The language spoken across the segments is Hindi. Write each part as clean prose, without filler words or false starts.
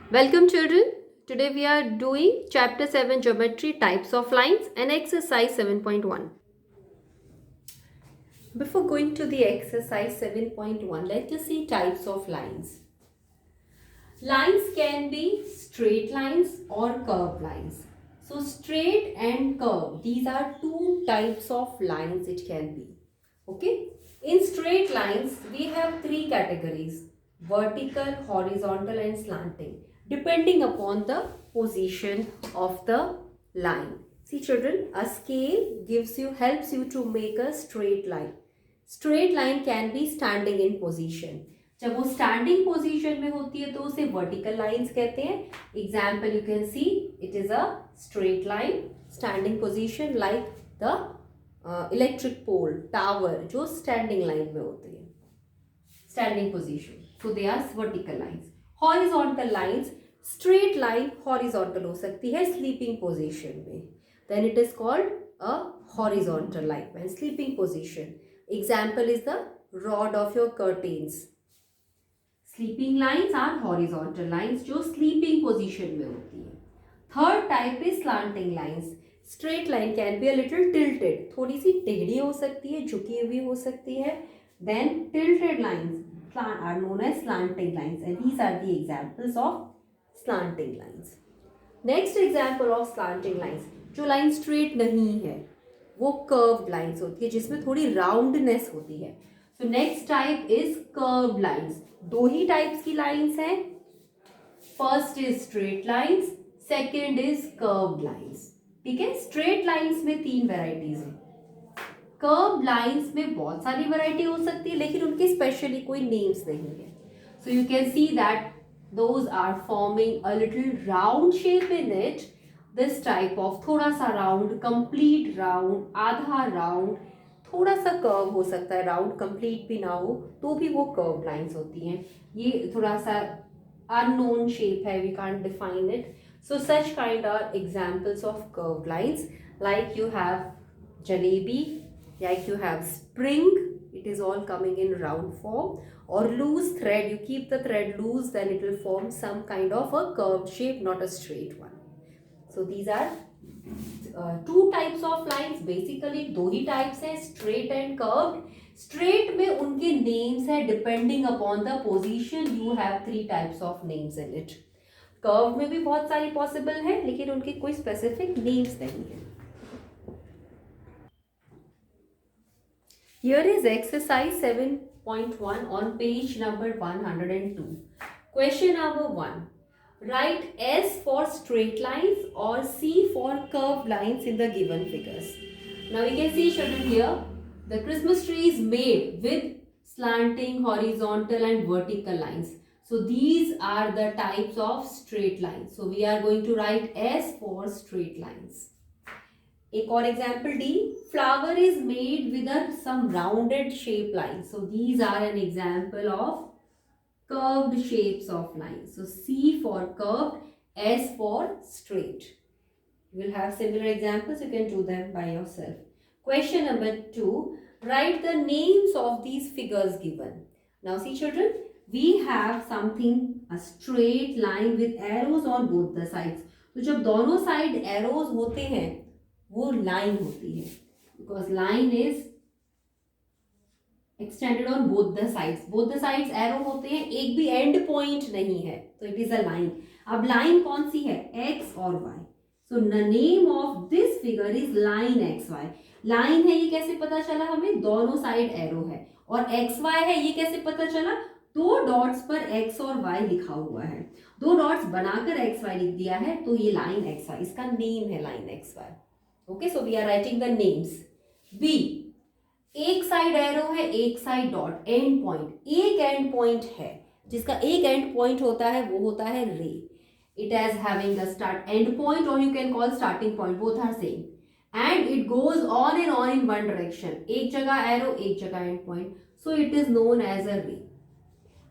Welcome children. Today we are doing chapter 7 geometry types of lines and exercise 7.1. Before going to the exercise 7.1, let us see types of lines. Lines can be straight lines or curved lines. So straight and curved, these are two types of lines it can be. Okay. In straight lines, we have three categories: vertical, horizontal and slanting, depending upon the position of the line. See children, a scale helps you to make a straight line. Straight line can be standing in position. जब वो स्टैंडिंग पोजीशन में होती है तो उसे वर्टिकल लाइंस कहते हैं. Example you can see it is a straight line standing position like the electric pole tower जो स्टैंडिंग लाइन में होती है, standing position. So they are vertical lines. Horizontal lines, straight line horizontal हो सकती है स्लीपिंग पोजीशन में, then it is called a horizontal line when sleeping position. Example is the rod of your curtains. Sleeping lines are horizontal lines जो स्लीपिंग पोजीशन में होती है. Third type is slanting lines. Straight line can be a little tilted, थोड़ी सी टेढ़ी हो सकती है, झुकी हुई हो सकती है. Then tilted lines are known as slanting lines and these are the examples of slanting lines. Next example of slanting lines, जो लाइन स्ट्रेट नहीं है वो कर्व्ड लाइंस होती है जिसमें थोड़ी राउंडनेस होती है. So next type is curved lines. दो ही टाइप्स की लाइंस हैं. First is straight lines, second is curved lines. ठीक है, स्ट्रेट लाइंस में तीन वेराइटीज हैं. कर्व्ड लाइंस में बहुत सारी वैरायटी हो सकती है लेकिन उनके स्पेशली कोई नेम्स नहीं है. So you can see that those are forming a little round shape in it. This type of थोड़ा सा राउंड, कंप्लीट राउंड, आधा राउंड, थोड़ा सा कर्व हो सकता है, राउंड कंप्लीट भी ना हो तो भी वो कर्व लाइंस होती हैं. ये थोड़ा सा अननोन शेप है, we can't define it. So such kind are examples of curve lines. Like you have jalebi, like you have spring, it is all coming in round form, or loose thread, you keep the thread loose then it will form some kind of a curved shape, not a straight one. So these are two types of lines. Basically दो ही types हैं, straight and curved. Straight में उनके names है depending upon the position. You have three types of names in it. Curved में भी बहुत सारी possible है लेकिन उनके कोई specific names नहीं है. Here is exercise 7.1 on page number 102. Question number 1. Write S for straight lines or C for curved lines in the given figures. Now you can see children here, the Christmas tree is made with slanting, horizontal and vertical lines. So these are the types of straight lines. So we are going to write S for straight lines. एक और example the, flower is made with some rounded shape line. So these are an example of curved shapes of line. So C for curved, S for straight. You will have similar examples, you can do them by yourself. Question number 2, write the names of these figures given. Now see children, we have something, a straight line with arrows on both the sides. तो जब दोनों साइड एरोज होते हैं वो लाइन होती है, because line is extended on both the sides. Both the sides arrow होते हैं, एक भी एंड पॉइंट नहीं है तो इट इज अ लाइन. अब लाइन कौन सी है, एक्स और Y. So the name of this figure is line X Y. Line है ये कैसे पता चला हमें, दोनों साइड एरो है. और एक्स वाई है ये कैसे पता चला, दो डॉट्स पर एक्स और वाई लिखा हुआ है, दो डॉट्स बनाकर एक्स वाई लिख दिया है तो ये लाइन एक्स वाई, इसका नेम है line X Y. Okay, so we are writing the names. B, एक साइड एरो है, एक साइड डॉट, एंड पॉइंट. एक एंड पॉइंट है जिसका एक एंड पॉइंट होता है वो होता है ray. It has having the start end point और you can call starting point, both are same. And it goes on and on in one direction, एक जगह एरो एक जगह end point, so it is known as a ray.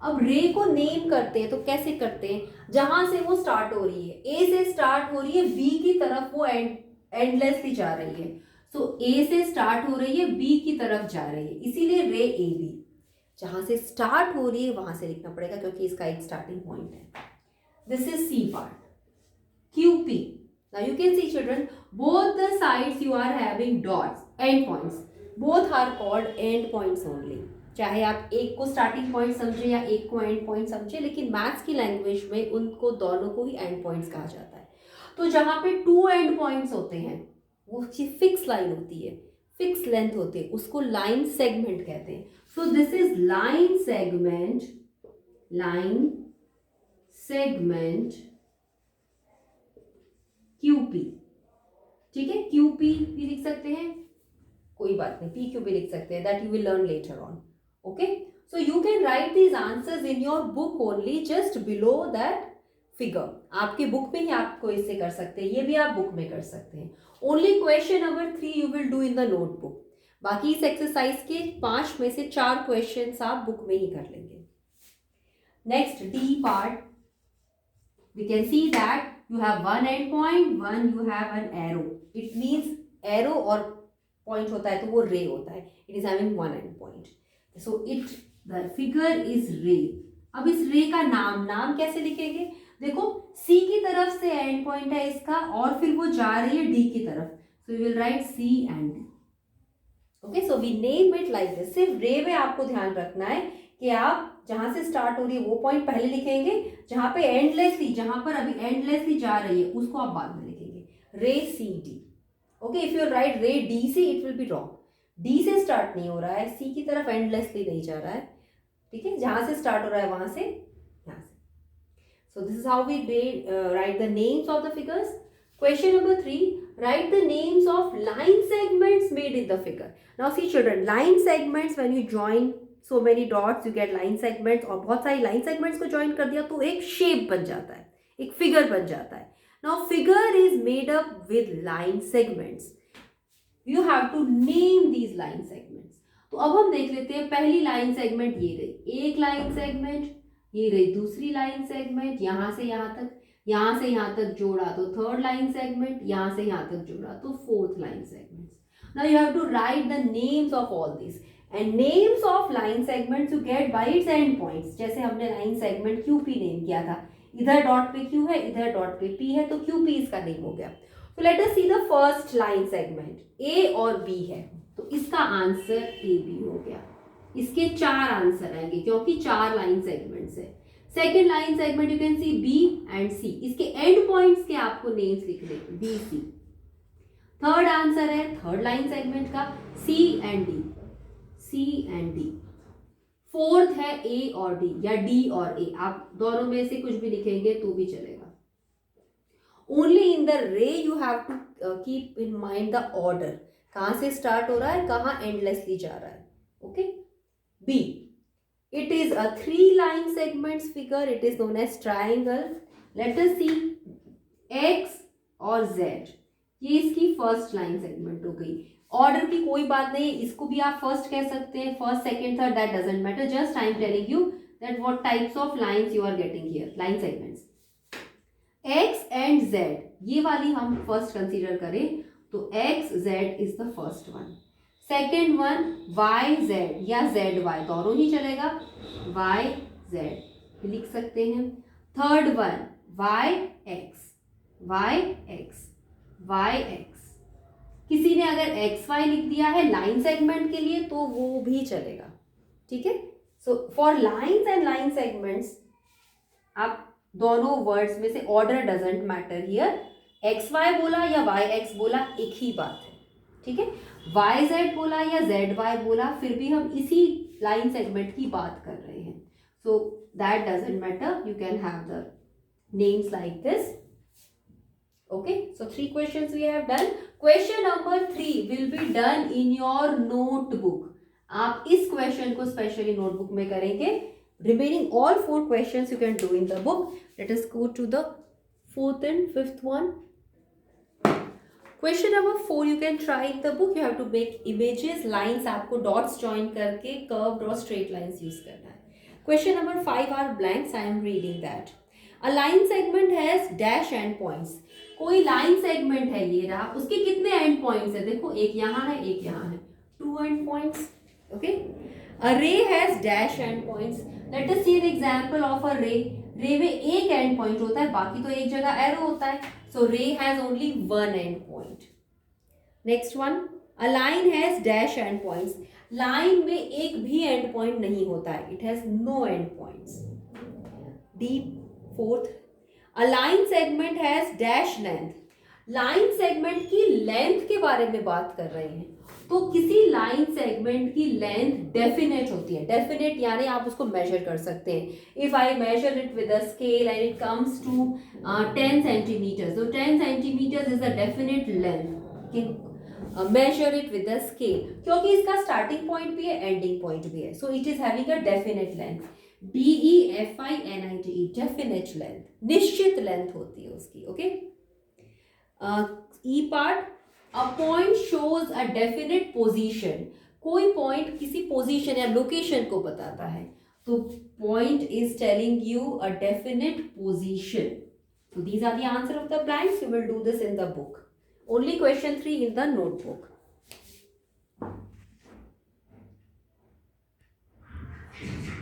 अब रे को नेम करते हैं तो कैसे करते हैं, जहां से वो स्टार्ट हो रही है, ए से स्टार्ट हो रही है, बी की तरफ वो एंडलेसली जा रही है. सो ए से स्टार्ट हो रही है, बी की तरफ जा रही है, इसीलिए रे ए बी. जहां से स्टार्ट हो रही है वहां से लिखना पड़ेगा क्योंकि इसका एक स्टार्टिंग पॉइंट है. This is C part. QP. Now you can see children, both the sides you are having dots, end points. Both are called end points only. चाहे आप एक को स्टार्टिंग पॉइंट समझे या एक को एंड पॉइंट समझे, लेकिन मैथ्स की लैंग्वेज में उनको दोनों को ही एंड पॉइंट्स कहा जाता है. तो जहाँ पे 2 एंड पॉइंट्स होते हैं वो फिक्स लाइन होती है, फिक्स लेंथ होती है, उसको लाइन सेगमेंट कहते हैं. सो this is line segment QP. ठीक है, QP भी लिख सकते हैं, कोई बात नहीं, PQ भी लिख सकते हैं. That you will learn later on. Okay, so you can write these answers in your book only, just below that figure. आपके बुक में ही आपको इससे कर सकते हैं, ये भी आप बुक में कर सकते हैं. Only question number 3 you will do in the notebook. बाकी इस एक्सरसाइज के 5 में से 4 क्वेश्चन आप बुक में ही कर लेंगे. Next D part, we can see that you have one end point, one you have an arrow. It means arrow और point होता है तो वो ray होता है. It is having one end point. So the figure is ray. अब इस ray का नाम कैसे लिखेंगे? देखो C की तरफ से end point है इसका और फिर वो जा रही है D की तरफ. So we will write C and D. Okay, so we name it like this. सिर्फ ray में आपको ध्यान रखना है कि आप जहां से स्टार्ट हो रही है वो पॉइंट पहले लिखेंगे, जहां पे एंडलेसली, जहां पर अभी एंडलेसली जा रही है उसको आप बाद में लिखेंगे. Ray C D. Okay, if you write ray D C it will be wrong. D से स्टार्ट नहीं हो रहा है, सी की तरफ एंडलेसली नहीं जा रहा है. ठीक है, जहां से स्टार्ट हो रहा है वहां से यहां से. So this is how we write the names of the figures. Question number 3, write the names of line segments made in the figure. Now see children, line segments, when you join so many dots you get line segments, और बहुत सारी line segments को join कर दिया तो एक shape बन जाता है, एक figure बन जाता है. Now figure is made up with line segments. You have to name these line segments. तो अब हम देख लेते हैं. पहली line segment ये रही, एक line segment, ये रही दूसरी line segment, यहाँ से यहाँ तक, यहाँ से यहाँ तक जोड़ा तो थर्ड लाइन सेगमेंट, यहाँ से यहाँ तक जोड़ा तो fourth line segment. Now you have to write the names of all this end names of line segments you get by its end points. जैसे हमने लाइन सेगमेंट QP नेम किया था, इधर डॉट पे Q है, इधर डॉट पे P है, तो QP इसका नेम हो गया. तो late us see the first line segment. A और B है तो इसका आंसर AB हो गया. इसके 4 आंसर आएंगे क्योंकि 4 लाइन सेगमेंट्स है. Second line segment you can C B and C. इसके एंड पॉइंट्स के आपको नेम्स लिखने BC. थर्ड आंसर है थर्ड लाइन सेगमेंट का C एंड D. फोर्थ है A और D या D और A. आप दोनों में से कुछ भी लिखेंगे तो भी चलेगा. Only in the ray you have to keep in mind the order. कहाँ से स्टार्ट हो रहा है, कहाँ एंडलेसली जा रहा है. Okay. B. It is a 3 line segments figure. It is known as triangle. Let us see X और Z. ये इसकी फर्स्ट लाइन सेगमेंट हो गई. ऑर्डर की कोई बात नहीं, इसको भी आप फर्स्ट कह सकते हैं, first second third, that doesn't matter. Just I am telling you that what types of lines you are getting here. Line segments X and Z, ये वाली हम फर्स्ट कंसीडर करें तो X Z is the first one. Second one YZ या ZY दोनों ही चलेगा, YZ भी लिख सकते हैं. Third one YX. किसी ने अगर XY लिख दिया है लाइन सेगमेंट के लिए तो वो भी चलेगा. ठीक है. So for lines and line segments आप दोनों वर्ड्स में से order doesn't matter here. XY बोला या YX बोला एक ही बात है. ठीक है. YZ बोला या ZY बोला फिर भी हम इसी लाइन सेगमेंट की बात कर रहे हैं. So that doesn't matter, you can have the names like this. Okay, so 3 questions we have done. Question number 3 will be done in your notebook. आप इस क्वेश्चन को स्पेशली नोटबुक में करेंगे. Remaining all 4 questions you can do in the book. Let us go to the 4th and 5th one. Question number 4 you can try in the book. You have to make images, lines आपको डॉट्स ज्वाइन करके कर्व्ड और स्ट्रेट लाइंस यूज करना है. Question number 5 are blanks. I am reading that. A line segment has dash end points. कोई लाइन सेगमेंट है, ये रहा, उसके कितने एंड पॉइंट्स है, देखो एक यहाँ है एक यहाँ है, 2 and points. Okay. A ray has dash end points. Let us see an example of a ray. Ray में एक एंड पॉइंट होता है, बाकी तो एक जगह एरो होता है. So ray has only one end point. Next one, a line has dash end points. Line में एक भी एंड पॉइंट नहीं होता है. It has no end points. The fourth, a line segment has dash length. Line segment की लेंथ के बारे में बात कर रहे हैं. तो किसी लाइन सेगमेंट की लेंथ डेफिनेट होती है. डेफिनेट यानी आप उसको मेजर कर सकते हैं. If I measure it with a scale and it comes to 10 centimetre, so 10 centimetre is a definite length. Measure it with a scale, क्योंकि इसका स्टार्टिंग पॉइंट भी है, एंडिंग पॉइंट भी है. सो it is having a definite length. DEFINITE, definite length, निश्चित लेंथ होती है उसकी. Okay. E part, a point shows a definite position. कोई पॉइंट किसी पोजीशन या लोकेशन को बताता है. तो point is telling you a definite position. So these are the answer of the blanks. You will do this in the book. Only question 3 in the notebook.